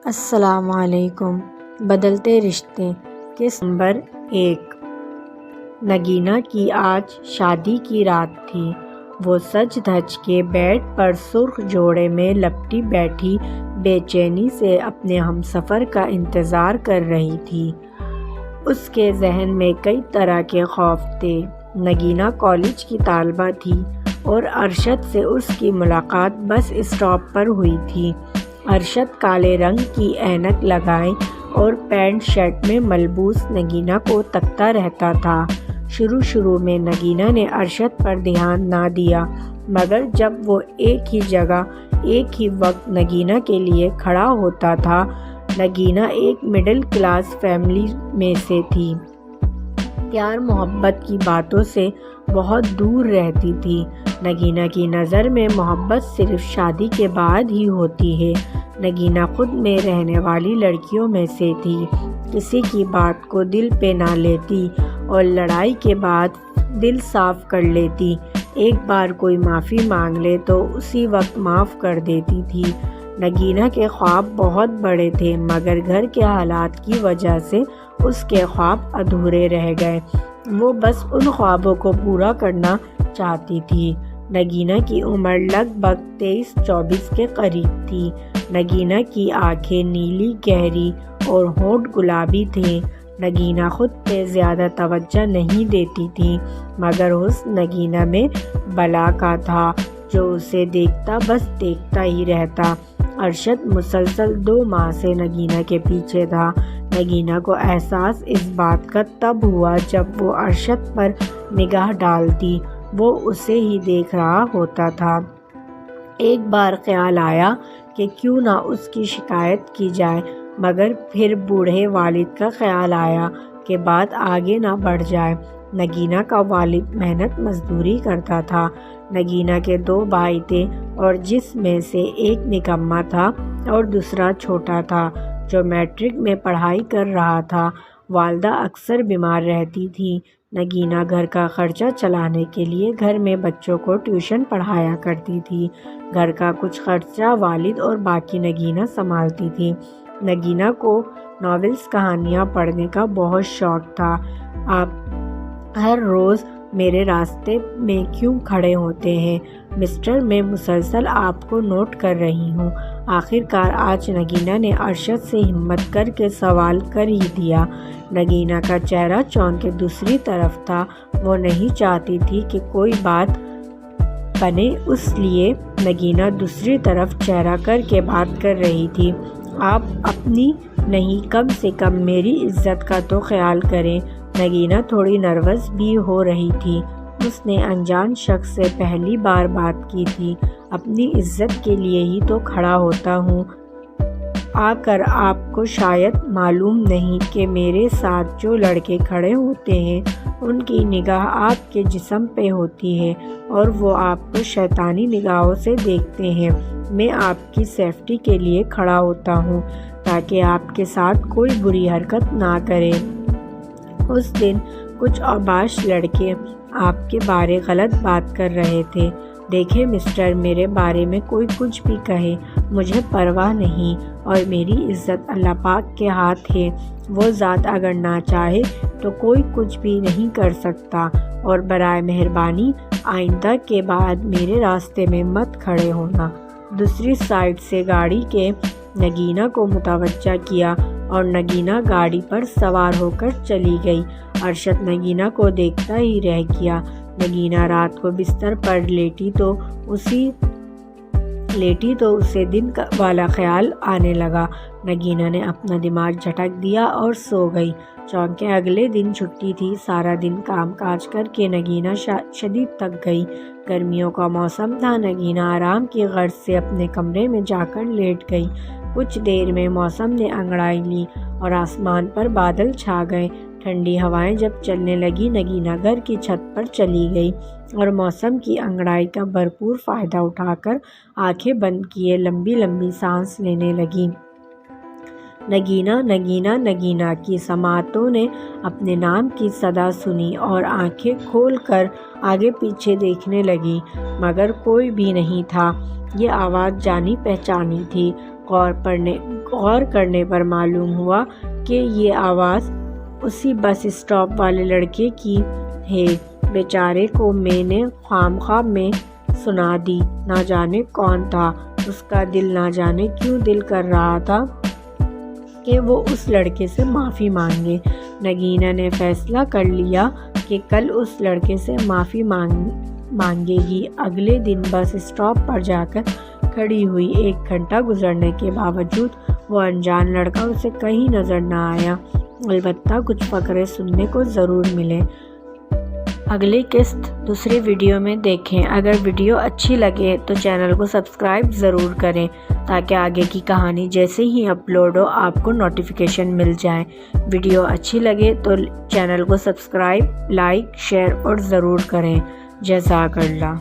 السلام علیکم۔ بدلتے رشتے قسط نمبر 1۔ نگینہ کی آج شادی کی رات تھی۔ وہ سج دھج کے بیڈ پر سرخ جوڑے میں لپٹی بیٹھی بے چینی سے اپنے ہمسفر کا انتظار کر رہی تھی۔ اس کے ذہن میں کئی طرح کے خوف تھے۔ نگینہ کالج کی طالبہ تھی اور ارشد سے اس کی ملاقات بس اسٹاپ پر ہوئی تھی۔ ارشد کالے رنگ کی اینک لگائے اور پینٹ شرٹ میں ملبوس نگینہ کو تکتا رہتا تھا۔ شروع میں نگینہ نے ارشد پر دھیان نہ دیا، مگر جب وہ ایک ہی جگہ ایک ہی وقت نگینہ کے لیے کھڑا ہوتا تھا۔ نگینہ ایک مڈل کلاس فیملی میں سے تھی۔ پیار محبت کی باتوں سے بہت دور رہتی تھی۔ نگینہ کی نظر میں محبت صرف شادی کے بعد ہی ہوتی ہے۔ نگینہ خود میں رہنے والی لڑکیوں میں سے تھی۔ کسی کی بات کو دل پہ نہ لیتی اور لڑائی کے بعد دل صاف کر لیتی۔ ایک بار کوئی معافی مانگ لے تو اسی وقت معاف کر دیتی تھی۔ نگینہ کے خواب بہت بڑے تھے، مگر گھر کے حالات کی وجہ سے اس کے خواب ادھورے رہ گئے۔ وہ بس ان خوابوں کو پورا کرنا چاہتی تھی۔ نگینہ کی عمر لگ بھگ 23-24 کے قریب تھی۔ نگینہ کی آنکھیں نیلی گہری اور ہونٹ گلابی تھے۔ نگینہ خود پہ زیادہ توجہ نہیں دیتی تھی، مگر حسن نگینہ میں بلا کا تھا جو اسے دیکھتا بس دیکھتا ہی رہتا۔ ارشد مسلسل 2 ماہ سے نگینہ کے پیچھے تھا۔ نگینہ کو احساس اس بات کا تب ہوا جب وہ ارشد پر نگاہ ڈالتی، وہ اسے ہی دیکھ رہا ہوتا تھا۔ ایک بار خیال آیا کہ کیوں نہ اس کی شکایت کی جائے، مگر پھر بوڑھے والد کا خیال آیا کہ بات آگے نہ بڑھ جائے۔ نگینہ کا والد محنت مزدوری کرتا تھا۔ نگینہ کے 2 بھائی تھے اور جس میں سے ایک نکما تھا اور دوسرا چھوٹا تھا جو میٹرک میں پڑھائی کر رہا تھا۔ والدہ اکثر بیمار رہتی تھی۔ نگینہ گھر کا خرچہ چلانے کے لیے گھر میں بچوں کو ٹیوشن پڑھایا کرتی تھی۔ گھر کا کچھ خرچہ والد اور باقی نگینہ سنبھالتی تھی۔ نگینہ کو ناولز کہانیاں پڑھنے کا بہت شوق تھا۔ آپ ہر روز میرے راستے میں کیوں کھڑے ہوتے ہیں مسٹر، میں مسلسل آپ کو نوٹ کر رہی ہوں۔ آخر کار آج نگینہ نے ارشد سے ہمت کر کے سوال کر ہی دیا۔ نگینہ کا چہرہ چونک کے دوسری طرف تھا۔ وہ نہیں چاہتی تھی کہ کوئی بات بنے، اس لیے نگینہ دوسری طرف چہرہ کر کے بات کر رہی تھی۔ آپ اپنی نہیں، کم سے کم میری عزت کا تو خیال کریں۔ نگینہ تھوڑی نروس بھی ہو رہی تھی۔ اس نے انجان شخص سے پہلی بار بات کی تھی۔ اپنی عزت کے لیے ہی تو کھڑا ہوتا ہوں آ کر۔ آپ کو شاید معلوم نہیں کہ میرے ساتھ جو لڑکے کھڑے ہوتے ہیں ان کی نگاہ آپ کے جسم پہ ہوتی ہے اور وہ آپ کو شیطانی نگاہوں سے دیکھتے ہیں۔ میں آپ کی سیفٹی کے لیے کھڑا ہوتا ہوں تاکہ آپ کے ساتھ کوئی بری حرکت نہ کرے۔ اس دن کچھ اوباش لڑکے آپ کے بارے غلط بات کر رہے تھے۔ دیکھیں مسٹر، میرے بارے میں کوئی کچھ بھی کہے، مجھے پرواہ نہیں، اور میری عزت اللہ پاک کے ہاتھ ہے۔ وہ ذات اگر نہ چاہے تو کوئی کچھ بھی نہیں کر سکتا، اور برائے مہربانی آئندہ کے بعد میرے راستے میں مت کھڑے ہونا۔ دوسری سائیڈ سے گاڑی کے نگینہ کو متوجہ کیا اور نگینہ گاڑی پر سوار ہو کر چلی گئی۔ ارشد نگینہ کو دیکھتا ہی رہ گیا۔ نگینہ رات کو بستر پر لیٹی تو اسے دن والا خیال آنے لگا۔ نگینہ نے اپنا دماغ جھٹک دیا اور سو گئی۔ چونکہ اگلے دن چھٹی تھی، سارا دن کام کاج کر کے نگینہ شدید تھک گئی۔ گرمیوں کا موسم تھا۔ نگینہ آرام کی غرض سے اپنے کمرے میں جا کر لیٹ گئی۔ کچھ دیر میں موسم نے انگڑائی لی اور آسمان پر بادل چھا گئے۔ ٹھنڈی ہوائیں جب چلنے لگی، نگینہ گھر کی چھت پر چلی گئی اور موسم کی انگڑائی کا بھرپور فائدہ اٹھا کر آنکھیں بند کیے لمبی لمبی سانس لینے لگی۔ نگینہ نگینہ نگینہ کی سماعتوں نے اپنے نام کی صدا سنی اور آنکھیں کھول کر آگے پیچھے دیکھنے لگی، مگر کوئی بھی نہیں تھا۔ یہ آواز جانی پہچانی تھی۔ غور کرنے پر معلوم ہوا کہ یہ آواز اسی بس اسٹاپ والے لڑکے کی ہے۔ بیچارے کو میں نے خواہ میں سنا دی۔ نہ جانے کون تھا، اس کا دل نہ جانے کیوں دل کر رہا تھا کہ وہ اس لڑکے سے معافی مانگے۔ نگینا نے فیصلہ کر لیا کہ کل اس لڑکے سے معافی مانگے گی۔ اگلے دن بس اسٹاپ پر جا کر کھڑی ہوئی۔ 1 گھنٹہ گزرنے کے باوجود وہ انجان لڑکا اسے کہیں نظر نہ آیا۔ البتہ کچھ فقرے سننے کو ضرور ملے۔ اگلی قسط دوسری ویڈیو میں دیکھیں۔ اگر ویڈیو اچھی لگے تو چینل کو سبسکرائب ضرور کریں تاکہ آگے کی کہانی جیسے ہی اپلوڈ ہو آپ کو نوٹیفیکیشن مل جائے۔ ویڈیو اچھی لگے تو چینل کو سبسکرائب، لائک، شیئر اور ضرور کریں۔ جزاک اللہ۔